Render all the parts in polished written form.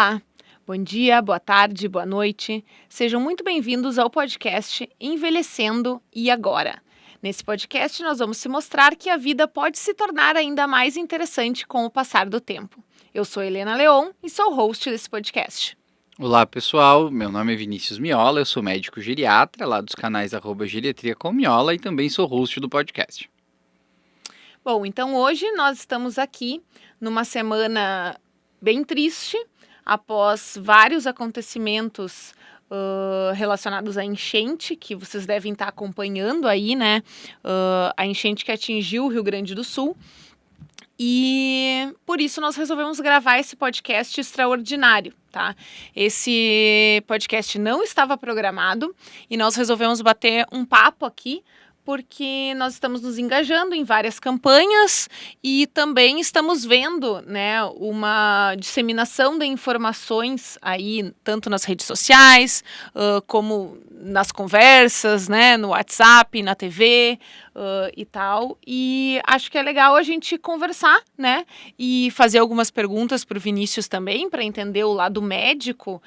Olá, bom dia, boa tarde, boa noite. Sejam muito bem-vindos ao podcast Envelhecendo e Agora. Nesse podcast, nós vamos te mostrar que a vida pode se tornar ainda mais interessante com o passar do tempo. Eu sou Helena Leon e sou host desse podcast. Olá pessoal, meu nome é Vinícius Miola, eu sou médico geriatra lá dos canais @geriatria com Miola e também sou host do podcast. Bom, então hoje nós estamos aqui numa semana bem triste, após vários acontecimentos relacionados à enchente, que vocês devem estar acompanhando aí, né? A enchente que atingiu o Rio Grande do Sul. E por isso nós resolvemos gravar esse podcast extraordinário, tá? Esse podcast não estava programado e nós resolvemos bater um papo aqui porque nós estamos nos engajando em várias campanhas e também estamos vendo, né, uma disseminação de informações aí, tanto nas redes sociais, como nas conversas, né, no WhatsApp, na TV e tal. E acho que é legal a gente conversar, né, e fazer algumas perguntas para o Vinícius também, para entender o lado médico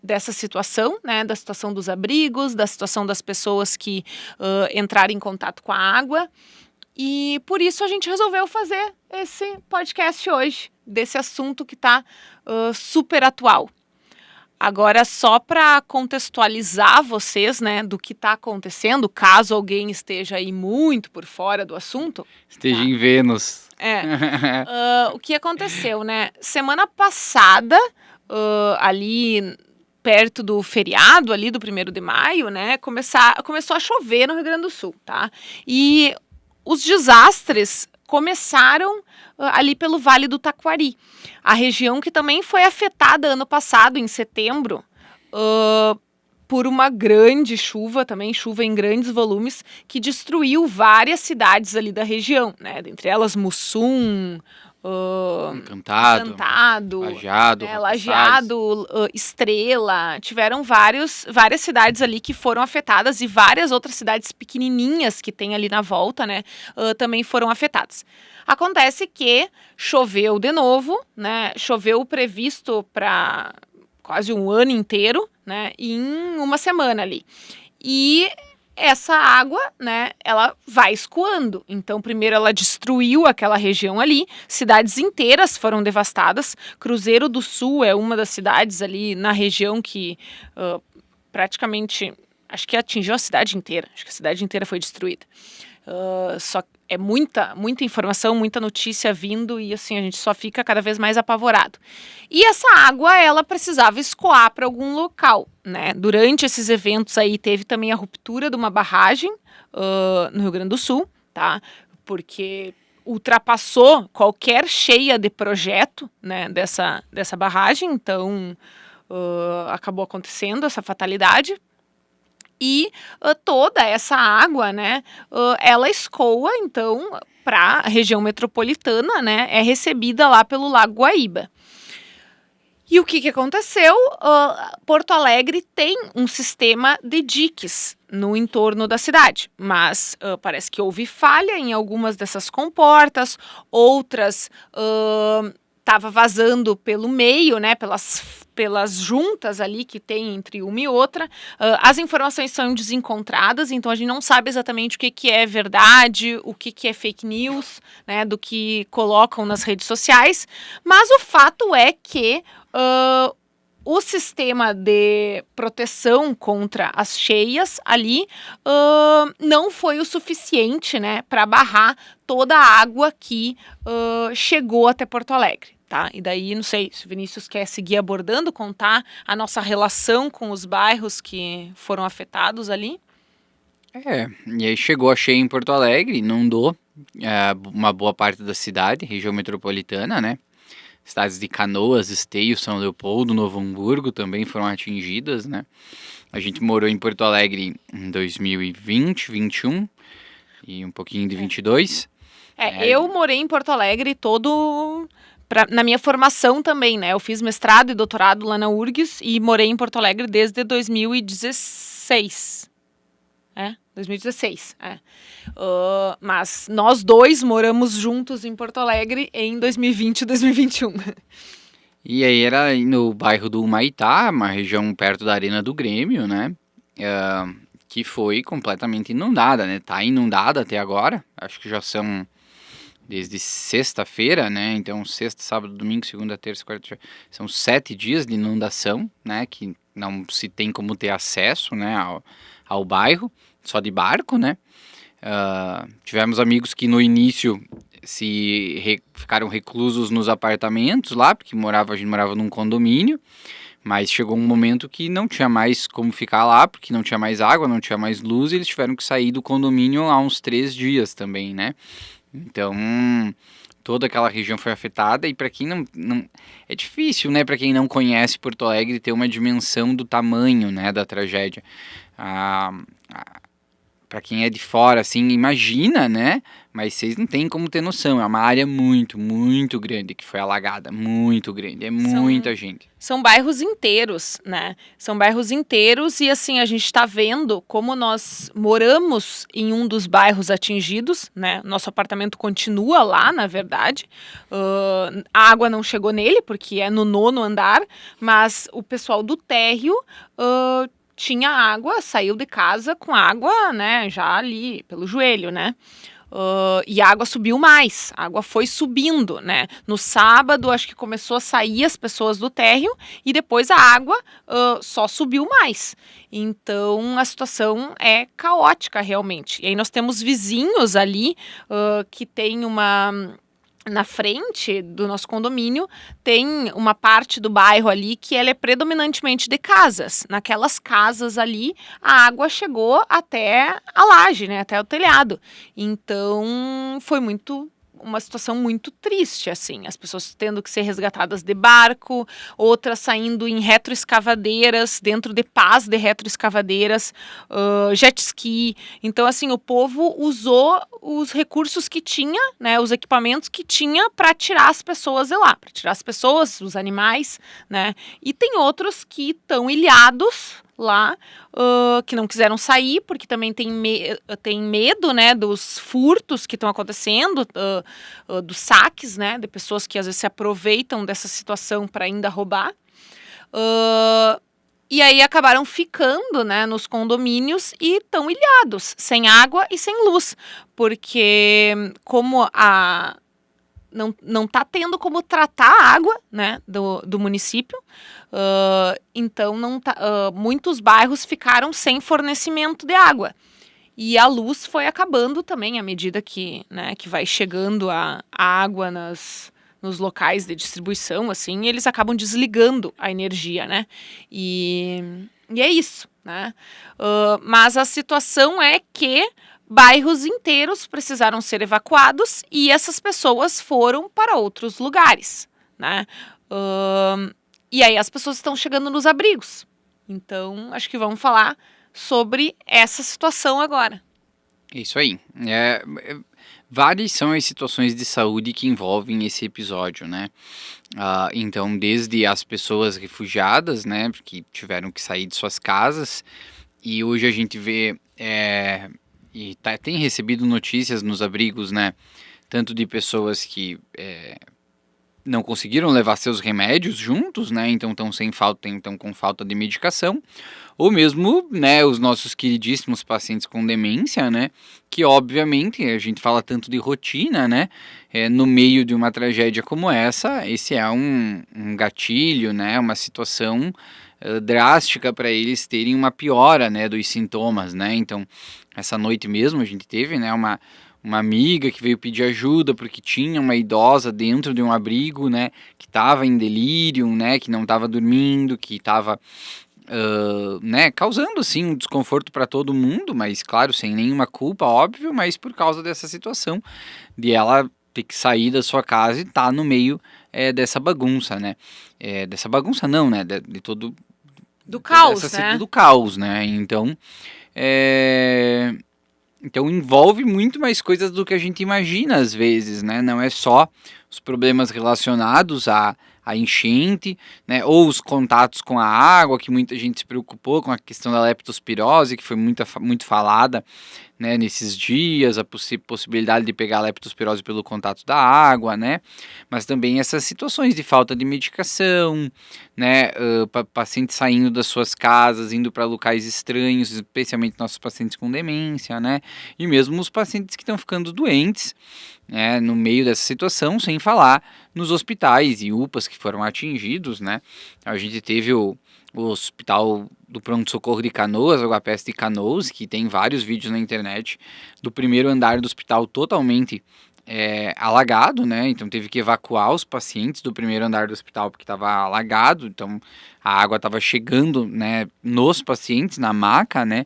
dessa situação, né, da situação dos abrigos, da situação das pessoas que entraram em contato com a água. E por isso a gente resolveu fazer esse podcast hoje, desse assunto que está super atual. Agora, só para contextualizar vocês, né, do que está acontecendo, caso alguém esteja aí muito por fora do assunto. Esteja em Vênus. O que aconteceu, né? Semana passada, ali perto do feriado ali do 1º de maio, né, começou a chover no Rio Grande do Sul, tá? E os desastres começaram ali pelo Vale do Taquari, a região que também foi afetada ano passado, em setembro, por uma grande chuva, também chuva em grandes volumes, que destruiu várias cidades ali da região, né, dentre elas Mussum, Encantado, Lajeado, Lajeado, Estrela, tiveram várias cidades ali que foram afetadas e várias outras cidades pequenininhas que tem ali na volta, né, também foram afetadas. Acontece que choveu de novo, né, choveu previsto para quase um ano inteiro, né, em uma semana ali. E essa água, né, ela vai escoando. Então, primeiro ela destruiu aquela região ali, cidades inteiras foram devastadas. Cruzeiro do Sul é uma das cidades ali na região que praticamente, acho que atingiu a cidade inteira. Acho que a cidade inteira foi destruída. Só é muita informação, muita notícia vindo e assim a gente só fica cada vez mais apavorado. E essa água, ela precisava escoar para algum local, né? Durante esses eventos aí teve também a ruptura de uma barragem no Rio Grande do Sul, tá? Porque ultrapassou qualquer cheia de projeto, né, dessa barragem, então acabou acontecendo essa fatalidade. E toda essa água, né, ela escoa, então, para a região metropolitana, né, é recebida lá pelo Lago Guaíba. E o que aconteceu? Porto Alegre tem um sistema de diques no entorno da cidade, mas parece que houve falha em algumas dessas comportas, outras estava vazando pelo meio, né, pelas juntas ali que tem entre uma e outra. As informações são desencontradas, então a gente não sabe exatamente o que é verdade, o que é fake news, né, do que colocam nas redes sociais, mas o fato é que o sistema de proteção contra as cheias ali não foi o suficiente, né, para barrar toda a água que chegou até Porto Alegre. Tá? E daí, não sei se o Vinícius quer seguir abordando, contar a nossa relação com os bairros que foram afetados ali. E aí chegou a cheia em Porto Alegre, inundou uma boa parte da cidade, região metropolitana, né? Cidades de Canoas, Esteio, São Leopoldo, Novo Hamburgo também foram atingidas, né? A gente morou em Porto Alegre em 2020, 21 e um pouquinho de 22. Eu morei em Porto Alegre na minha formação também, né? Eu fiz mestrado e doutorado lá na URGS e morei em Porto Alegre desde 2016. 2016. Mas nós dois moramos juntos em Porto Alegre em 2020 e 2021. E aí era no bairro do Humaitá, uma região perto da Arena do Grêmio, né? Que foi completamente inundada, né? Tá inundada até agora. Acho que já são desde sexta-feira, né? Então, sexta, sábado, domingo, segunda, terça, quarta, são 7 dias de inundação, né? Que não se tem como ter acesso, né? Ao bairro, só de barco, né? Tivemos amigos que no início ficaram reclusos nos apartamentos lá, porque a gente morava num condomínio, mas chegou um momento que não tinha mais como ficar lá, porque não tinha mais água, não tinha mais luz, e eles tiveram que sair do condomínio há uns 3 dias também, né? Então, toda aquela região foi afetada, e para quem não... É difícil, né, para quem não conhece Porto Alegre, ter uma dimensão do tamanho, né, da tragédia. Para quem é de fora, assim, imagina, né? Mas vocês não têm como ter noção. É uma área muito, muito grande que foi alagada. Muito grande. É muita gente. São bairros inteiros, né? São bairros inteiros e, assim, a gente está vendo como nós moramos em um dos bairros atingidos, né? Nosso apartamento continua lá, na verdade. A água não chegou nele, porque é no 9º andar, mas o pessoal do térreo... tinha água, saiu de casa com água, né, já ali pelo joelho, né, e a água subiu mais, a água foi subindo, né, no sábado acho que começou a sair as pessoas do térreo e depois a água só subiu mais, então a situação é caótica realmente, e aí nós temos vizinhos ali que tem na frente do nosso condomínio tem uma parte do bairro ali que ela é predominantemente de casas. Naquelas casas ali, a água chegou até a laje, né, até o telhado. Então, foi uma situação muito triste, assim, as pessoas tendo que ser resgatadas de barco, outras saindo em retroescavadeiras, dentro de pás de retroescavadeiras, jet ski. Então, assim, o povo usou os recursos que tinha, né, os equipamentos que tinha para tirar as pessoas de lá, para tirar as pessoas, os animais, né, e tem outros que estão ilhados lá, que não quiseram sair, porque também tem medo, né, dos furtos que estão acontecendo, dos saques, né, de pessoas que às vezes se aproveitam dessa situação para ainda roubar. E aí acabaram ficando, né, nos condomínios e estão ilhados, sem água e sem luz, porque como não está tendo como tratar a água, né, do município, então muitos bairros ficaram sem fornecimento de água. E a luz foi acabando também à medida que, né, que vai chegando a água nos locais de distribuição, assim, eles acabam desligando a energia, né? E é isso, né? Mas a situação é que bairros inteiros precisaram ser evacuados e essas pessoas foram para outros lugares, né? E aí as pessoas estão chegando nos abrigos. Então, acho que vamos falar sobre essa situação agora. Isso aí. Várias são as situações de saúde que envolvem esse episódio, né? Então, desde as pessoas refugiadas, né, que tiveram que sair de suas casas, e hoje a gente vê tem recebido notícias nos abrigos, né, tanto de pessoas que não conseguiram levar seus remédios juntos, né, então estão com falta de medicação, ou mesmo, né, os nossos queridíssimos pacientes com demência, né, que obviamente a gente fala tanto de rotina, né, no meio de uma tragédia como essa, esse é um gatilho, né, uma situação drástica para eles terem uma piora, né, dos sintomas, né, então essa noite mesmo a gente teve, né, uma amiga que veio pedir ajuda porque tinha uma idosa dentro de um abrigo, né, que estava em delírio, né, que não estava dormindo, que estava né, causando assim um desconforto para todo mundo, mas claro, sem nenhuma culpa, óbvio, mas por causa dessa situação de ela ter que sair da sua casa e estar no meio dessa bagunça, né, dessa bagunça não, né, de todo do caos, né, do caos, né, então envolve muito mais coisas do que a gente imagina às vezes, né? Não é só os problemas relacionados à a enchente, né, ou os contatos com a água, que muita gente se preocupou com a questão da leptospirose, que foi muito falada, né, nesses dias, a possibilidade de pegar a leptospirose pelo contato da água, né, mas também essas situações de falta de medicação, né, pacientes saindo das suas casas, indo para locais estranhos, especialmente nossos pacientes com demência, né, e mesmo os pacientes que estão ficando doentes, né, no meio dessa situação, sem falar nos hospitais e UPAs que foram atingidos, né, a gente teve o hospital do pronto-socorro de Canoas, o HPS de Canoas, que tem vários vídeos na internet, do primeiro andar do hospital totalmente alagado, né, então teve que evacuar os pacientes do primeiro andar do hospital porque estava alagado, então a água estava chegando, né, nos pacientes, na maca, né,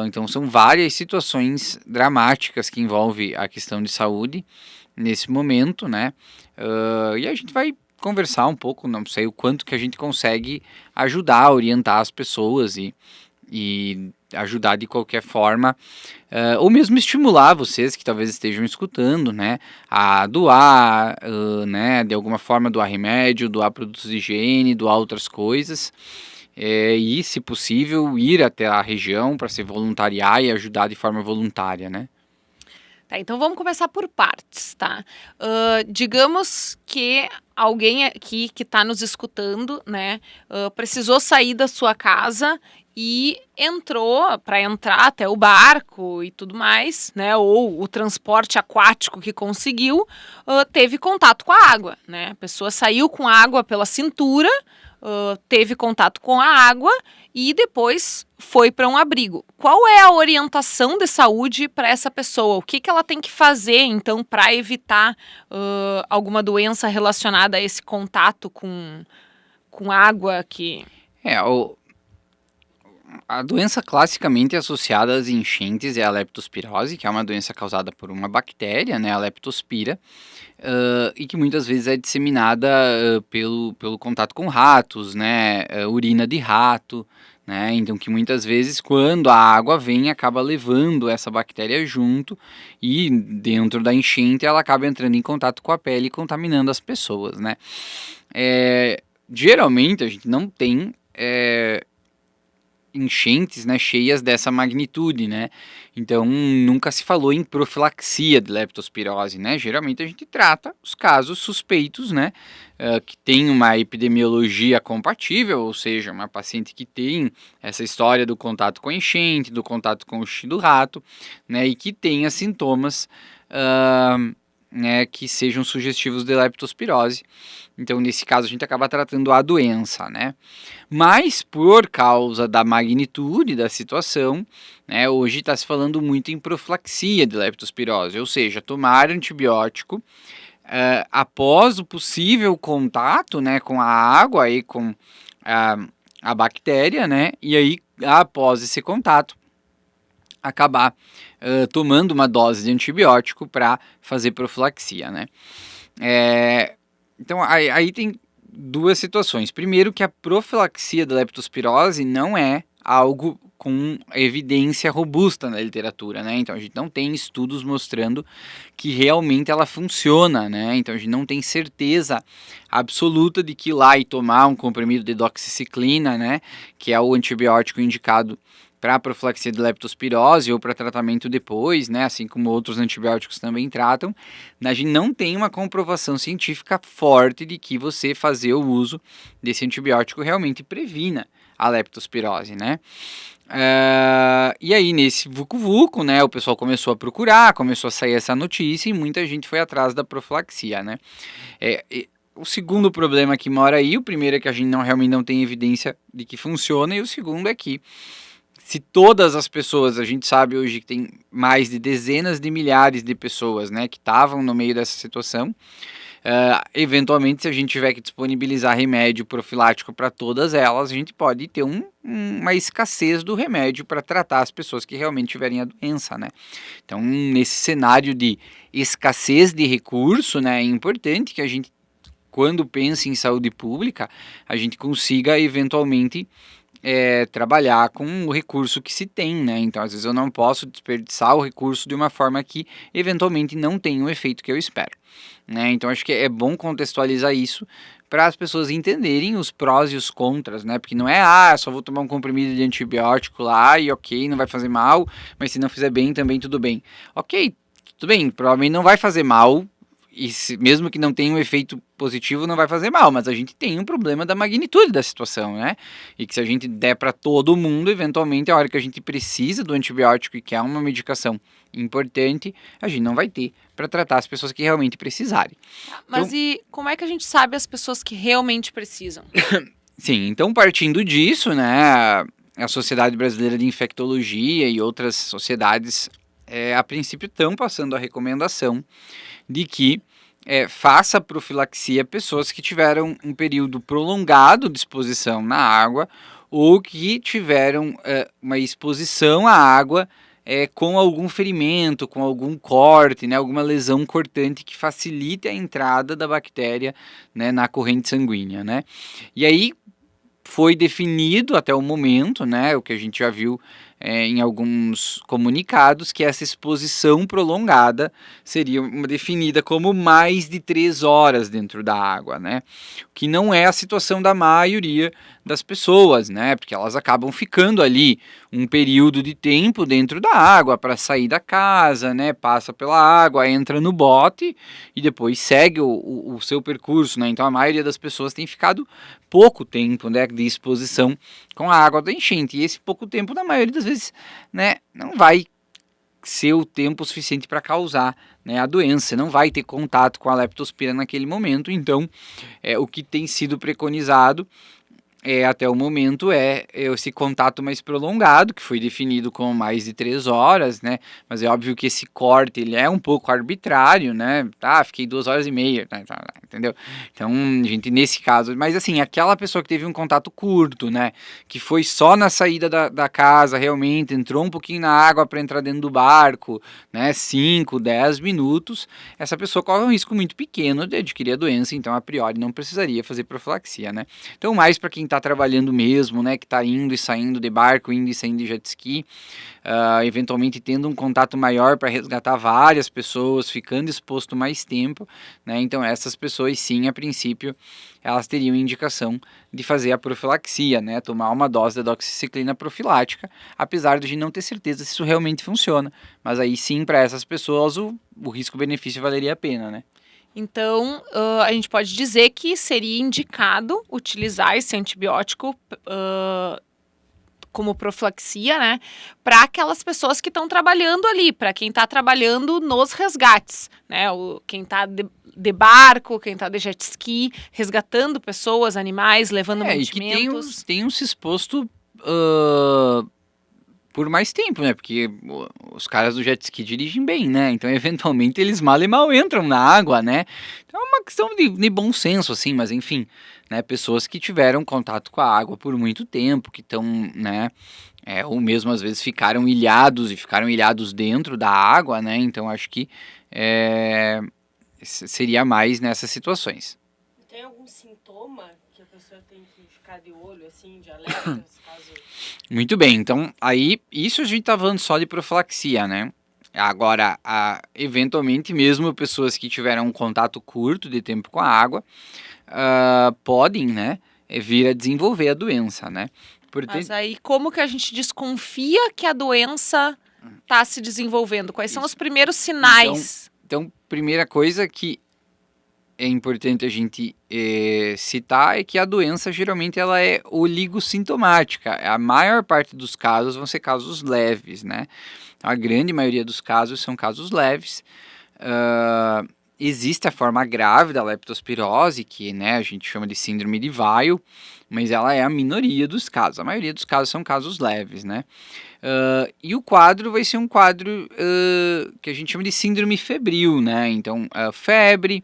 então são várias situações dramáticas que envolvem a questão de saúde nesse momento, né, e a gente vai conversar um pouco, não sei o quanto que a gente consegue ajudar, orientar as pessoas e ajudar de qualquer forma, ou mesmo estimular vocês que talvez estejam escutando, né, a doar, né, de alguma forma doar remédio, doar produtos de higiene, doar outras coisas, e se possível ir até a região para se voluntariar e ajudar de forma voluntária, né. Tá, então vamos começar por partes, tá? Digamos que alguém aqui que está nos escutando, né, precisou sair da sua casa e entrou para entrar até o barco e tudo mais, né, ou o transporte aquático que conseguiu, teve contato com a água, né? A pessoa saiu com água pela cintura, teve contato com a água e depois foi para um abrigo. Qual é a orientação de saúde para essa pessoa? O que ela tem que fazer, então, para evitar alguma doença relacionada a esse contato com água que... A doença classicamente associada às enchentes é a leptospirose, que é uma doença causada por uma bactéria, né, a leptospira, e que muitas vezes é disseminada pelo contato com ratos, né, urina de rato, né, então que muitas vezes quando a água vem acaba levando essa bactéria junto e dentro da enchente ela acaba entrando em contato com a pele e contaminando as pessoas, né. Geralmente a gente não tem enchentes, né, cheias dessa magnitude, né, então nunca se falou em profilaxia de leptospirose, né, geralmente a gente trata os casos suspeitos, né, que tem uma epidemiologia compatível, ou seja, uma paciente que tem essa história do contato com a enchente, do contato com o xixi do rato, né, e que tenha sintomas né, que sejam sugestivos de leptospirose. Então, nesse caso, a gente acaba tratando a doença, né? Mas, por causa da magnitude da situação, né, hoje está se falando muito em profilaxia de leptospirose, ou seja, tomar antibiótico após o possível contato, né, com a água e com a bactéria, né? E aí, após esse contato, acabar tomando uma dose de antibiótico para fazer profilaxia, né? Então, aí tem duas situações. Primeiro, que a profilaxia da leptospirose não é algo com evidência robusta na literatura, né? Então, a gente não tem estudos mostrando que realmente ela funciona, né? Então, a gente não tem certeza absoluta de que ir lá e tomar um comprimido de doxiciclina, né? Que é o antibiótico indicado para profilaxia de leptospirose ou para tratamento depois, né, assim como outros antibióticos também tratam, a gente não tem uma comprovação científica forte de que você fazer o uso desse antibiótico realmente previna a leptospirose, né. E aí nesse vucu-vucu, né, o pessoal começou a procurar, começou a sair essa notícia e muita gente foi atrás da profilaxia, né. O segundo problema que mora aí, o primeiro é que a gente realmente não tem evidência de que funciona, e o segundo é que se todas as pessoas, a gente sabe hoje que tem mais de dezenas de milhares de pessoas, né, que estavam no meio dessa situação, eventualmente se a gente tiver que disponibilizar remédio profilático para todas elas, a gente pode ter uma escassez do remédio para tratar as pessoas que realmente tiverem a doença, né. Então, nesse cenário de escassez de recurso, né, é importante que a gente, quando pensa em saúde pública, a gente consiga eventualmente trabalhar com o recurso que se tem, né? Então, às vezes eu não posso desperdiçar o recurso de uma forma que eventualmente não tenha o efeito que eu espero, né? Então, acho que é bom contextualizar isso para as pessoas entenderem os prós e os contras, né? Porque não é, só vou tomar um comprimido de antibiótico lá e ok, não vai fazer mal, mas se não fizer bem, também tudo bem. Ok, tudo bem, provavelmente não vai fazer mal, e mesmo que não tenha um efeito positivo, não vai fazer mal, mas a gente tem um problema da magnitude da situação, né? E que se a gente der para todo mundo, eventualmente, a hora que a gente precisa do antibiótico e que é uma medicação importante, a gente não vai ter para tratar as pessoas que realmente precisarem. Mas então, e como é que a gente sabe as pessoas que realmente precisam? Sim, então partindo disso, né, a Sociedade Brasileira de Infectologia e outras sociedades, a princípio estão passando a recomendação de que faça profilaxia a pessoas que tiveram um período prolongado de exposição na água ou que tiveram uma exposição à água com algum ferimento, com algum corte, né, alguma lesão cortante que facilite a entrada da bactéria, né, na corrente sanguínea, né? E aí foi definido até o momento, né, o que a gente já viu em alguns comunicados, que essa exposição prolongada seria definida como mais de 3 horas dentro da água, né? Que não é a situação da maioria das pessoas, né? Porque elas acabam ficando ali um período de tempo dentro da água para sair da casa, né? Passa pela água, entra no bote e depois segue o seu percurso, né? Então a maioria das pessoas tem ficado pouco tempo, né, de exposição com a água da enchente. E esse pouco tempo, na maioria das vezes, né, não vai ser o tempo suficiente para causar, né, a doença. Não vai ter contato com a leptospira naquele momento. Então, o que tem sido preconizado até o momento esse contato mais prolongado, que foi definido como mais de 3 horas, né? Mas é óbvio que esse corte ele é um pouco arbitrário, né? Fiquei 2 horas e meia, né? Entendeu? Então, gente, nesse caso, mas assim, aquela pessoa que teve um contato curto, né? Que foi só na saída da casa, realmente, entrou um pouquinho na água para entrar dentro do barco, né? 5, 10 minutos, essa pessoa corre um risco muito pequeno de adquirir a doença, então a priori não precisaria fazer profilaxia, né? Então, mais para quem está trabalhando mesmo, né, que está indo e saindo de barco, indo e saindo de jet ski, eventualmente tendo um contato maior para resgatar várias pessoas, ficando exposto mais tempo, né, então essas pessoas sim, a princípio, elas teriam indicação de fazer a profilaxia, né, tomar uma dose da doxiciclina profilática, apesar de a gente não ter certeza se isso realmente funciona, mas aí sim, para essas pessoas, o risco-benefício valeria a pena, né. Então, a gente pode dizer que seria indicado utilizar esse antibiótico como profilaxia, né, para aquelas pessoas que estão trabalhando ali, para quem está trabalhando nos resgates, né, quem está de barco, quem está de jet ski, resgatando pessoas, animais, levando mantimentos. E que tenham se exposto por mais tempo, né? Porque os caras do jet ski dirigem bem, né? Então, eventualmente, eles mal e mal entram na água, né? Então, é uma questão de bom senso, assim, mas enfim, né? Pessoas que tiveram contato com a água por muito tempo, que estão, né? Ou mesmo, às vezes, ficaram ilhados dentro da água, né? Então, acho que seria mais nessas situações. Tem algum sintoma que a pessoa tem que ficar de olho, assim, de alerta, caso... Muito bem, então aí isso a gente tá falando só de profilaxia, né? Agora, eventualmente mesmo pessoas que tiveram um contato curto de tempo com a água podem, né, vir a desenvolver a doença, né? Mas aí como que a gente desconfia que a doença está se desenvolvendo? Quais são os primeiros sinais? Então, primeira coisa que é importante a gente citar é que a doença geralmente ela é oligossintomática. A maior parte dos casos vão ser casos leves, né? A grande maioria dos casos são casos leves. Existe a forma grave da leptospirose, que, né, a gente chama de síndrome de Weil, mas ela é a minoria dos casos. A maioria dos casos são casos leves, né? E o quadro vai ser um quadro que a gente chama de síndrome febril, né? Então, febre,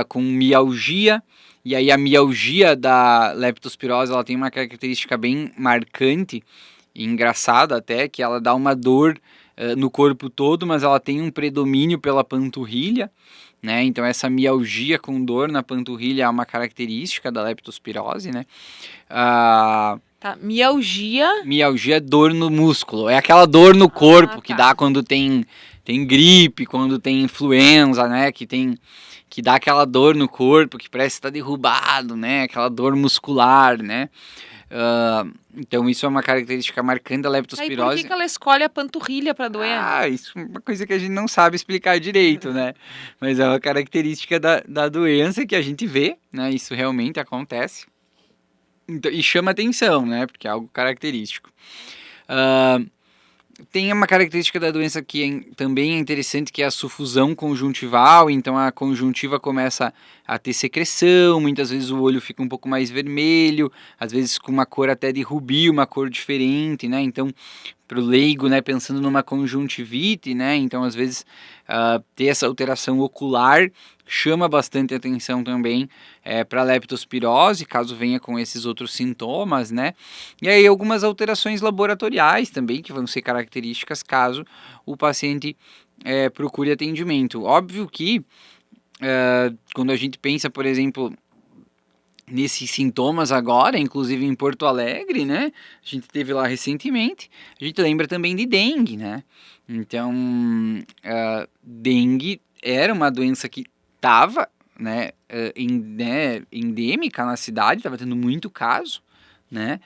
com mialgia, e aí a mialgia da leptospirose ela tem uma característica bem marcante e engraçada até, que ela dá uma dor no corpo todo, mas ela tem um predomínio pela panturrilha, né? Então essa mialgia com dor na panturrilha é uma característica da leptospirose, né? Mialgia. Mialgia é dor no músculo, é aquela dor no corpo que dá quando tem gripe, quando tem influenza, né? Que tem que dá aquela dor no corpo, que parece estar derrubado, né? Aquela dor muscular, né? Então isso é uma característica marcante da leptospirose. Aí por que ela escolhe a panturrilha para doer? Isso é uma coisa que a gente não sabe explicar direito, né? Mas é uma característica da doença que a gente vê, né? Isso realmente acontece. Então, e chama atenção, né? Porque é algo característico. Tem uma característica da doença que também é interessante, que é a sufusão conjuntival. Então a conjuntiva começa a ter secreção, muitas vezes o olho fica um pouco mais vermelho, às vezes com uma cor até de rubi, uma cor diferente, né? Então, para o leigo, né, pensando numa conjuntivite, né? Então, às vezes, ter essa alteração ocular chama bastante atenção também para a leptospirose, caso venha com esses outros sintomas, né? E aí algumas alterações laboratoriais também, que vão ser características caso o paciente procure atendimento. Óbvio que quando a gente pensa, por exemplo, nesses sintomas agora, inclusive em Porto Alegre, né? A gente teve lá recentemente. A gente lembra também de dengue, né? Então, dengue era uma doença que estava, né, endêmica na cidade, estava tendo muito caso, né?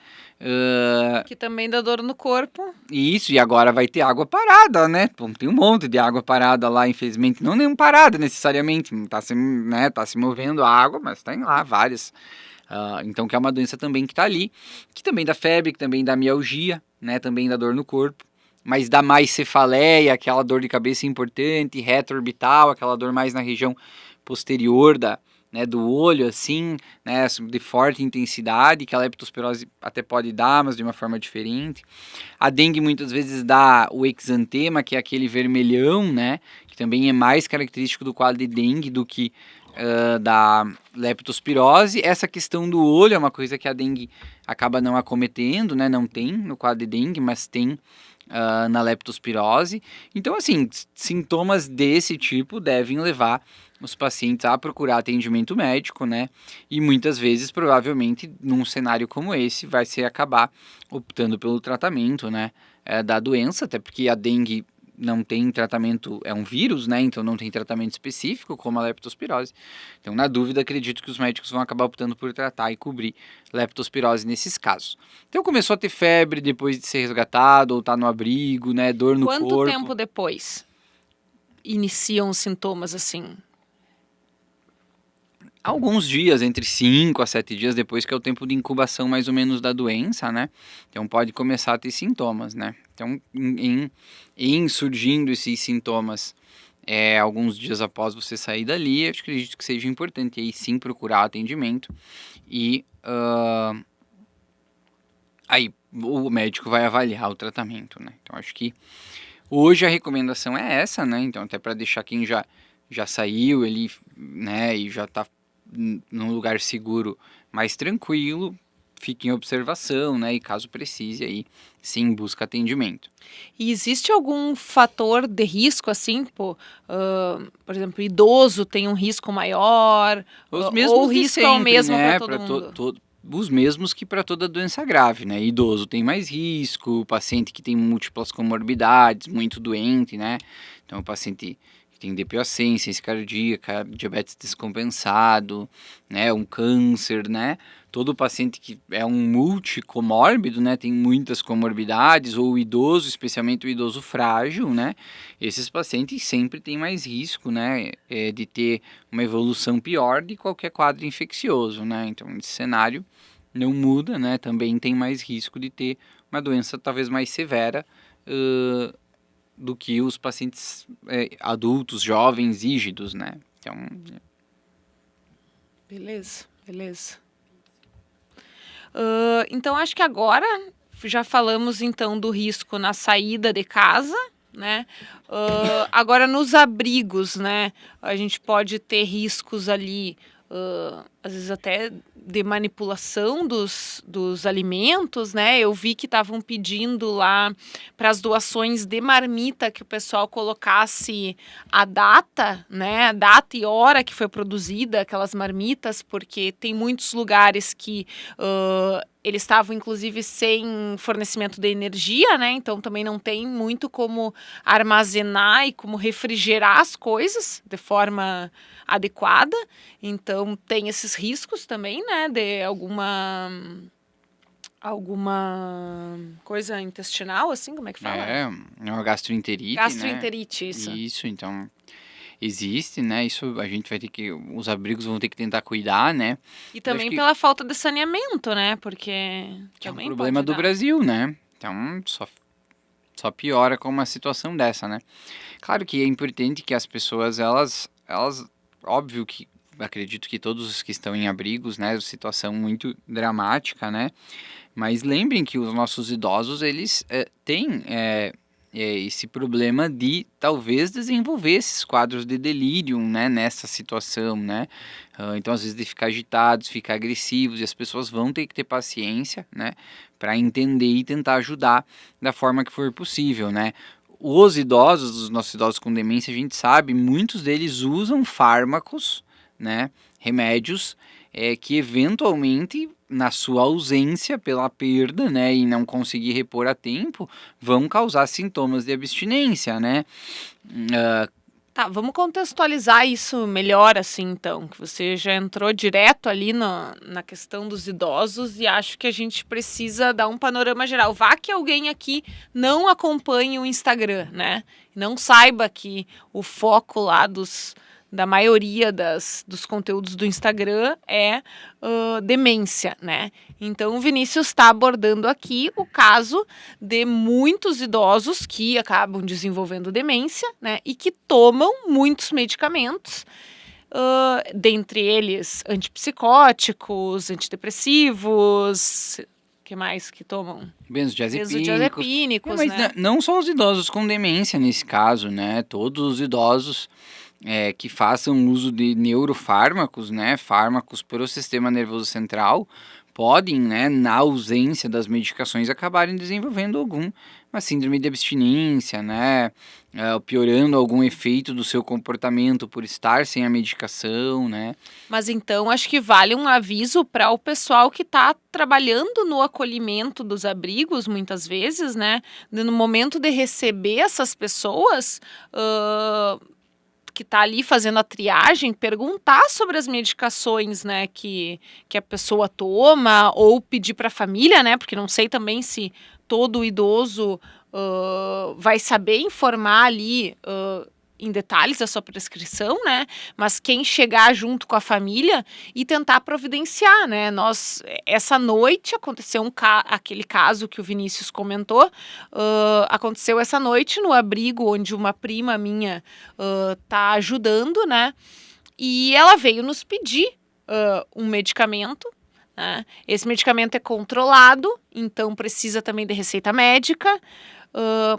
Que também dá dor no corpo. Isso, e agora vai ter água parada, né? Tem um monte de água parada lá, infelizmente. Não nenhuma parada necessariamente, tá se movendo a água, mas tem lá várias. Então, que é uma doença também que está ali, que também dá febre, que também dá mialgia, né? Também dá dor no corpo, mas dá mais cefaleia, aquela dor de cabeça importante, retroorbital, aquela dor mais na região posterior do olho, assim, né, de forte intensidade, que a leptospirose até pode dar, mas de uma forma diferente. A dengue muitas vezes dá o exantema, que é aquele vermelhão, né, que também é mais característico do quadro de dengue do que da leptospirose. Essa questão do olho é uma coisa que a dengue acaba não acometendo, né, não tem no quadro de dengue, mas tem na leptospirose. Então, assim, sintomas desse tipo devem levar os pacientes a procurar atendimento médico, né? E muitas vezes, provavelmente, num cenário como esse, vai se acabar optando pelo tratamento, né? Da doença, até porque a dengue não tem tratamento, é um vírus, né? Então não tem tratamento específico como a leptospirose. Então, na dúvida, acredito que os médicos vão acabar optando por tratar e cobrir leptospirose nesses casos. Então começou a ter febre depois de ser resgatado, ou tá no abrigo, né? Dor no corpo. Quanto tempo depois iniciam os sintomas assim? Alguns dias, entre 5 a 7 dias depois, que é o tempo de incubação mais ou menos da doença, né? Então pode começar a ter sintomas, né? Então, em surgindo esses sintomas alguns dias após você sair dali, eu acredito que seja importante aí sim procurar atendimento e aí o médico vai avaliar o tratamento, né? Então acho que hoje a recomendação é essa, né? Então até para deixar quem já saiu ele, né, e já está num lugar seguro, mais tranquilo, fique em observação, né, e caso precise aí, sim, busca atendimento. E existe algum fator de risco, assim, por exemplo, idoso tem um risco maior, Os mesmos ou o risco sempre, é o mesmo né, para todo mundo? Os mesmos que para toda doença grave, né, idoso tem mais risco, o paciente que tem múltiplas comorbidades, muito doente, né, então o paciente tem DPOC, insuficiência cardíaca, diabetes descompensado, né, um câncer, né, todo paciente que é um multicomórbido, né, tem muitas comorbidades, ou o idoso, especialmente o idoso frágil, né, esses pacientes sempre têm mais risco, né, de ter uma evolução pior de qualquer quadro infeccioso, né, então esse cenário não muda, né, também tem mais risco de ter uma doença talvez mais severa, do que os pacientes adultos, jovens, rígidos, né? Então... Beleza. Então, acho que agora já falamos, então, do risco na saída de casa, né? Agora, nos abrigos, né? A gente pode ter riscos ali, às vezes até de manipulação dos alimentos, né? Eu vi que estavam pedindo lá para as doações de marmita que o pessoal colocasse a data, né? A data e hora que foi produzida aquelas marmitas, porque tem muitos lugares que eles estavam, inclusive, sem fornecimento de energia, né? Então também não tem muito como armazenar e como refrigerar as coisas de forma adequada. Então tem esses riscos também, né? De alguma coisa intestinal, assim, como é que fala? É uma gastroenterite, Gastroenterite, né? isso. Isso, então existe, né? Isso a gente vai ter que, os abrigos vão ter que tentar cuidar, né? E Mas acho também que pela falta de saneamento, né? Porque é um também problema pode do dar. Brasil, né? Então só piora com uma situação dessa, né? Claro que é importante que as pessoas, elas, óbvio que acredito que todos os que estão em abrigos, né, situação muito dramática, né? Mas lembrem que os nossos idosos, eles têm esse problema de talvez desenvolver esses quadros de delírio, né, nessa situação, né? Então, às vezes, de ficar agitados, ficar agressivos, e as pessoas vão ter que ter paciência, né, para entender e tentar ajudar da forma que for possível, né? Os idosos, os nossos idosos com demência, a gente sabe, muitos deles usam fármacos, né, remédios, que eventualmente, na sua ausência pela perda, né, e não conseguir repor a tempo, vão causar sintomas de abstinência, né? Tá, vamos contextualizar isso melhor, assim, então, que você já entrou direto ali na questão dos idosos e acho que a gente precisa dar um panorama geral. Vá que alguém aqui não acompanhe o Instagram, né? Não saiba que o foco lá da maioria dos conteúdos do Instagram é demência, né? Então, o Vinícius está abordando aqui o caso de muitos idosos que acabam desenvolvendo demência, né? E que tomam muitos medicamentos, dentre eles antipsicóticos, antidepressivos, que mais que tomam? Benzodiazepínicos, Mas né? não só os idosos com demência nesse caso, né? Todos os idosos que façam uso de neurofármacos, né? Fármacos para o sistema nervoso central, podem, né, na ausência das medicações, acabarem desenvolvendo uma síndrome de abstinência, né? Piorando algum efeito do seu comportamento por estar sem a medicação, né? Mas então acho que vale um aviso para o pessoal que está trabalhando no acolhimento dos abrigos, muitas vezes, né? No momento de receber essas pessoas, que está ali fazendo a triagem, perguntar sobre as medicações, né, que a pessoa toma, ou pedir para a família, né, porque não sei também se todo idoso vai saber informar ali em detalhes a sua prescrição, né? Mas quem chegar junto com a família e tentar providenciar, né? Essa noite aconteceu aquele caso que o Vinícius comentou, aconteceu essa noite no abrigo onde uma prima minha tá ajudando, né? E ela veio nos pedir um medicamento, né? Esse medicamento é controlado, então precisa também de receita médica.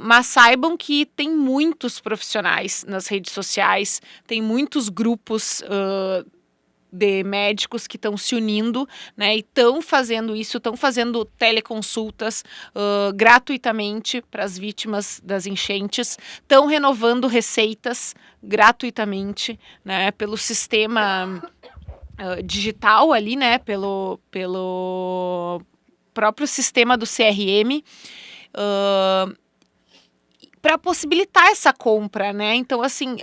Mas saibam que tem muitos profissionais nas redes sociais, tem muitos grupos de médicos que estão se unindo, né, e estão fazendo isso, estão fazendo teleconsultas gratuitamente para as vítimas das enchentes, estão renovando receitas gratuitamente, né, pelo sistema digital ali, né, pelo próprio sistema do CRM, para possibilitar essa compra, né? Então, assim,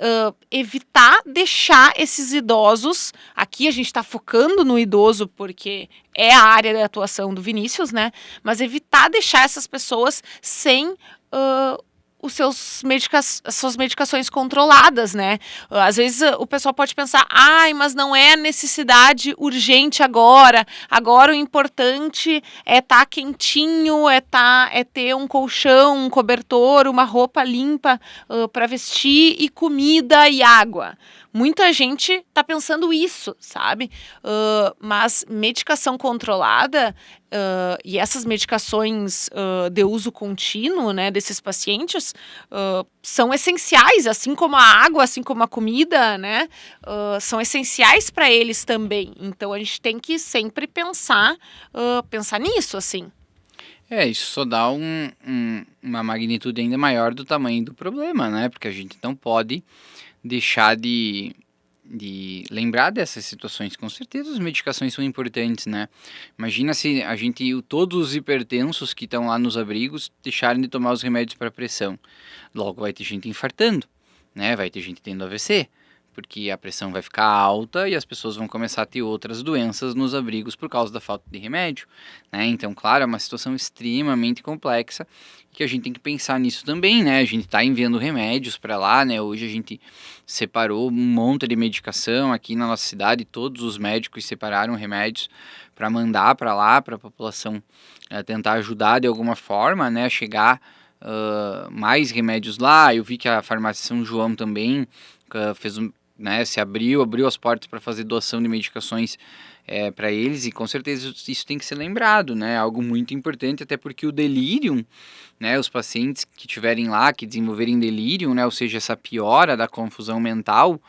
evitar deixar esses idosos. Aqui a gente está focando no idoso porque é a área de atuação do Vinícius, né? Mas evitar deixar essas pessoas sem as suas medicações controladas, né? Às vezes o pessoal pode pensar, mas não é necessidade urgente agora. Agora o importante é estar quentinho, é ter um colchão, um cobertor, uma roupa limpa para vestir e comida e água. Muita gente está pensando isso, sabe? Mas medicação controlada e essas medicações de uso contínuo, né, desses pacientes são essenciais, assim como a água, assim como a comida, né, são essenciais para eles também. Então a gente tem que sempre pensar nisso, assim. Isso só dá uma magnitude ainda maior do tamanho do problema, né? Porque a gente não pode deixar de de lembrar dessas situações. Com certeza as medicações são importantes, né? Imagina se todos os hipertensos que estão lá nos abrigos deixarem de tomar os remédios para pressão. Logo vai ter gente infartando, né? Vai ter gente tendo AVC, porque a pressão vai ficar alta e as pessoas vão começar a ter outras doenças nos abrigos por causa da falta de remédio, né? Então, claro, é uma situação extremamente complexa que a gente tem que pensar nisso também, né? A gente está enviando remédios para lá, né? Hoje a gente separou um monte de medicação aqui na nossa cidade, todos os médicos separaram remédios para mandar para lá, para a população tentar ajudar de alguma forma, né? A chegar mais remédios lá. Eu vi que a farmácia São João também fez né, se abriu as portas para fazer doação de medicações para eles, e com certeza isso tem que ser lembrado, né? Algo muito importante, até porque o delírio, né, os pacientes que tiverem lá, que desenvolverem delírio, né, ou seja, essa piora da confusão mental,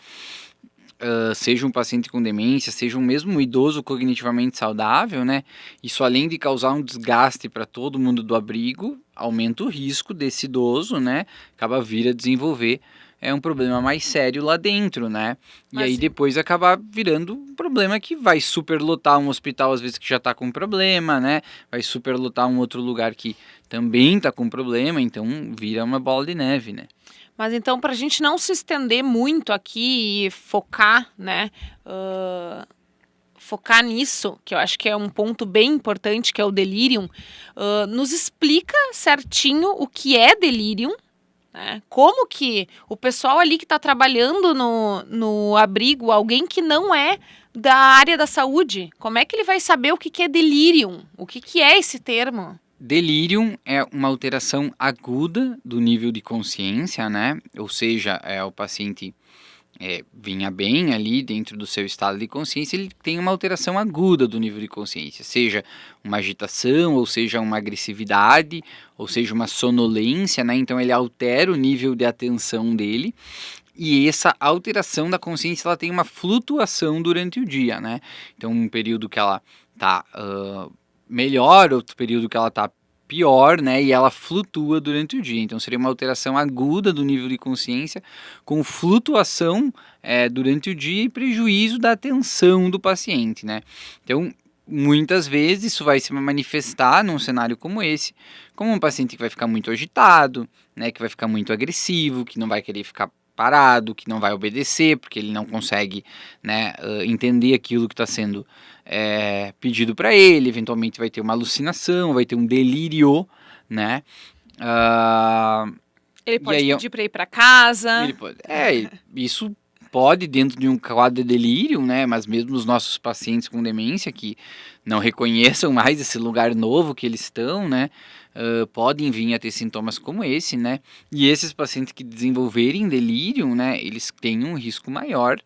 seja um paciente com demência, seja mesmo um idoso cognitivamente saudável, né? Isso, além de causar um desgaste para todo mundo do abrigo, aumenta o risco desse idoso, né? Acaba vir a desenvolver um problema mais sério lá dentro, né? E aí depois acabar virando um problema que vai superlotar um hospital, às vezes, que já está com problema, né? Vai superlotar um outro lugar que também está com problema, então vira uma bola de neve, né? Mas então, para a gente não se estender muito aqui e focar, né, focar nisso, que eu acho que é um ponto bem importante, que é o delirium, nos explica certinho o que é delirium, né? Como que o pessoal ali que está trabalhando no abrigo, alguém que não é da área da saúde, como é que ele vai saber o que é delirium? O que é esse termo? Delírium é uma alteração aguda do nível de consciência, né? Ou seja, o paciente vinha bem ali dentro do seu estado de consciência, ele tem uma alteração aguda do nível de consciência, seja uma agitação, ou seja uma agressividade, ou seja uma sonolência, né? Então ele altera o nível de atenção dele. E essa alteração da consciência, ela tem uma flutuação durante o dia, né? Então um período que ela tá melhor, outro período que ela tá pior, né? E ela flutua durante o dia. Então seria uma alteração aguda do nível de consciência com flutuação durante o dia e prejuízo da atenção do paciente, né? Então muitas vezes isso vai se manifestar num cenário como esse, como um paciente que vai ficar muito agitado, né? Que vai ficar muito agressivo, que não vai querer ficar parado, que não vai obedecer, porque ele não consegue, né, entender aquilo que está sendo pedido para ele. Eventualmente vai ter uma alucinação, vai ter um delírio, né? Ele pode pedir para ir para casa. Ele pode, isso pode, dentro de um quadro de delírio, né? Mas mesmo os nossos pacientes com demência que não reconheçam mais esse lugar novo que eles estão, né? Podem vir a ter sintomas como esse, né? E esses pacientes que desenvolverem delírio, né? Eles têm um risco maior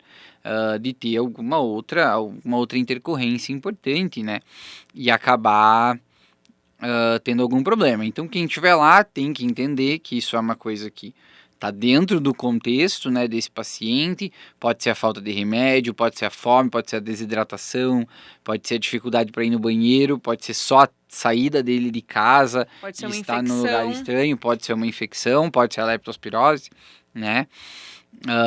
de ter alguma outra intercorrência importante, né? E acabar tendo algum problema. Então, quem estiver lá tem que entender que isso é uma coisa que está dentro do contexto, né, desse paciente. Pode ser a falta de remédio, pode ser a fome, pode ser a desidratação, pode ser a dificuldade para ir no banheiro, pode ser só a saída dele de casa, pode ser uma estar infecção num lugar estranho, pode ser uma infecção, pode ser a leptospirose, né?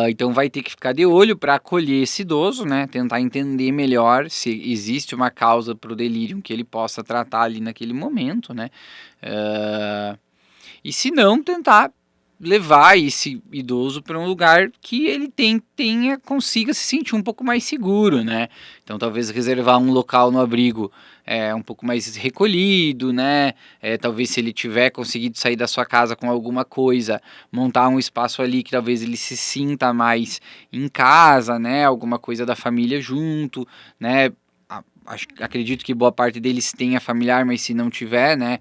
Então vai ter que ficar de olho para acolher esse idoso, né? Tentar entender melhor se existe uma causa para o delírio que ele possa tratar ali naquele momento, né? E se não, tentar levar esse idoso para um lugar que ele consiga se sentir um pouco mais seguro, né? Então talvez reservar um local no abrigo um pouco mais recolhido, né? Talvez, se ele tiver conseguido sair da sua casa com alguma coisa, montar um espaço ali que talvez ele se sinta mais em casa, né? Alguma coisa da família junto, né? Acredito que boa parte deles tenha familiar, mas se não tiver, né?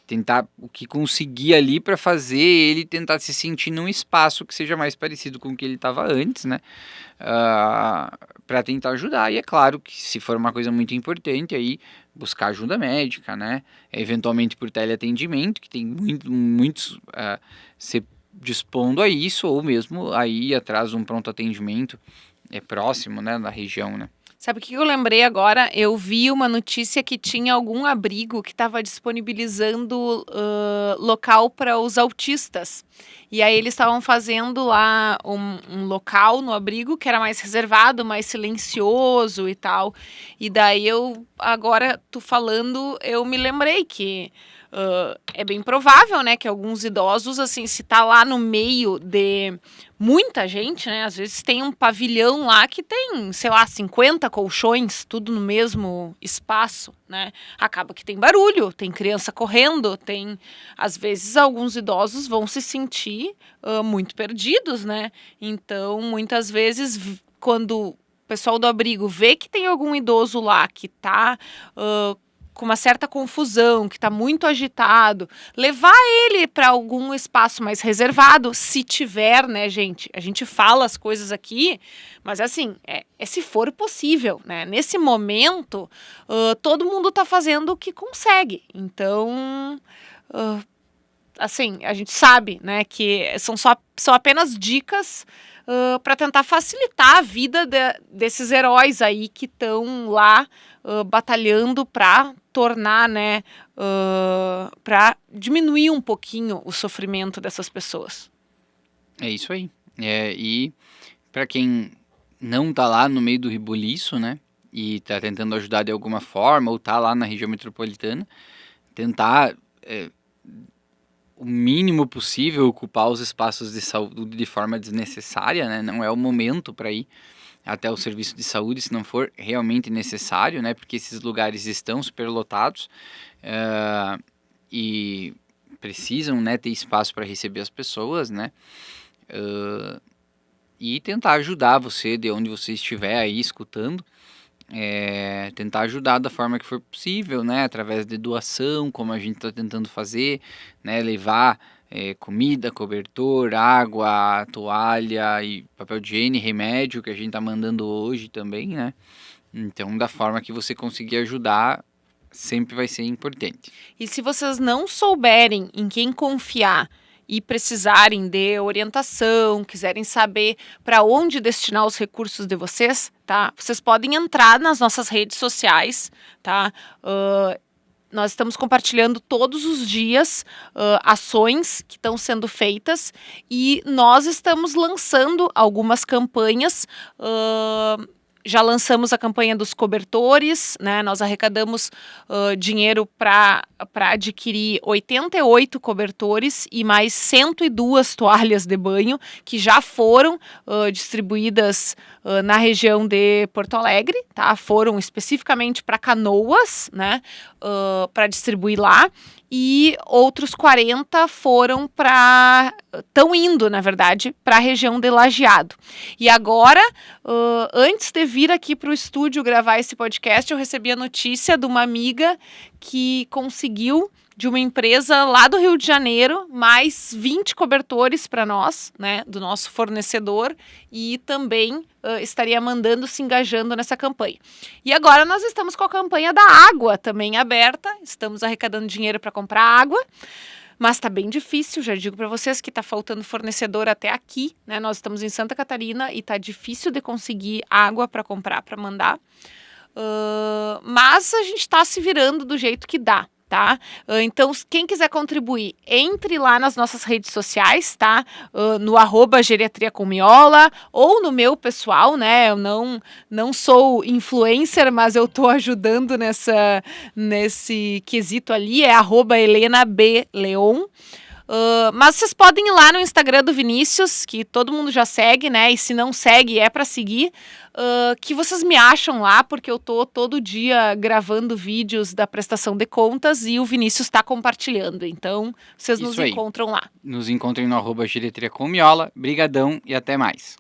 Tentar o que conseguir ali para fazer ele tentar se sentir num espaço que seja mais parecido com o que ele estava antes, né? Para tentar ajudar. E é claro que, se for uma coisa muito importante, aí buscar ajuda médica, né? Eventualmente por teleatendimento, que tem muitos se dispondo a isso, ou mesmo aí atrás de um pronto atendimento próximo, né, na região, né? Sabe o que eu lembrei agora? Eu vi uma notícia que tinha algum abrigo que estava disponibilizando local para os autistas. E aí eles estavam fazendo lá um local no abrigo que era mais reservado, mais silencioso e tal. E daí agora tu falando, eu me lembrei que é bem provável, né, que alguns idosos, assim, se tá lá no meio de muita gente, né, às vezes tem um pavilhão lá que tem, sei lá, 50 colchões, tudo no mesmo espaço, né, acaba que tem barulho, tem criança correndo, às vezes alguns idosos vão se sentir muito perdidos, né, então muitas vezes quando o pessoal do abrigo vê que tem algum idoso lá que tá com uma certa confusão, que está muito agitado, levar ele para algum espaço mais reservado, se tiver, né, gente? A gente fala as coisas aqui, mas assim, é se for possível, né? Nesse momento, todo mundo está fazendo o que consegue. Então, assim, a gente sabe, né, que são apenas dicas para tentar facilitar a vida desses heróis aí que estão lá batalhando para tornar, né, para diminuir um pouquinho o sofrimento dessas pessoas. É isso aí. E para quem não tá lá no meio do rebuliço, né, e tá tentando ajudar de alguma forma, ou tá lá na região metropolitana, tentar o mínimo possível ocupar os espaços de saúde de forma desnecessária, né, não é o momento para ir até o serviço de saúde se não for realmente necessário, né, porque esses lugares estão superlotados e precisam, né, ter espaço para receber as pessoas, né, e tentar ajudar você de onde você estiver aí escutando, tentar ajudar da forma que for possível, né, através de doação, como a gente está tentando fazer, né, levar comida, cobertor, água, toalha e papel de higiene, remédio que a gente tá mandando hoje também, né? Então, da forma que você conseguir ajudar, sempre vai ser importante. E se vocês não souberem em quem confiar e precisarem de orientação, quiserem saber para onde destinar os recursos de vocês, tá? Vocês podem entrar nas nossas redes sociais, tá? Nós estamos compartilhando todos os dias ações que estão sendo feitas e nós estamos lançando algumas campanhas. Já lançamos a campanha dos cobertores, né? Nós arrecadamos dinheiro para adquirir 88 cobertores e mais 102 toalhas de banho que já foram distribuídas na região de Porto Alegre, tá? Foram especificamente para Canoas, né? Para distribuir lá. E outros 40 estão indo, na verdade, para a região de Lajeado. E agora, antes de vir aqui para o estúdio gravar esse podcast, eu recebi a notícia de uma amiga que conseguiu, de uma empresa lá do Rio de Janeiro, mais 20 cobertores para nós, né, do nosso fornecedor, e também estaria se engajando nessa campanha. E agora nós estamos com a campanha da água também aberta, estamos arrecadando dinheiro para comprar água, mas está bem difícil, já digo para vocês que está faltando fornecedor até aqui, né, nós estamos em Santa Catarina e está difícil de conseguir água para comprar, para mandar, mas a gente está se virando do jeito que dá. Tá? Então, quem quiser contribuir, entre lá nas nossas redes sociais, tá? No @geriatria com Miola ou no meu pessoal, né? Eu não sou influencer, mas eu tô ajudando nesse quesito ali, é @HelenaBLeon. Mas vocês podem ir lá no Instagram do Vinícius, que todo mundo já segue, né? E se não segue, é para seguir. Que vocês me acham lá, porque eu tô todo dia gravando vídeos da prestação de contas e o Vinícius está compartilhando. Então, vocês nos encontram lá. Nos encontrem no @geriatria com Miola. Brigadão e até mais.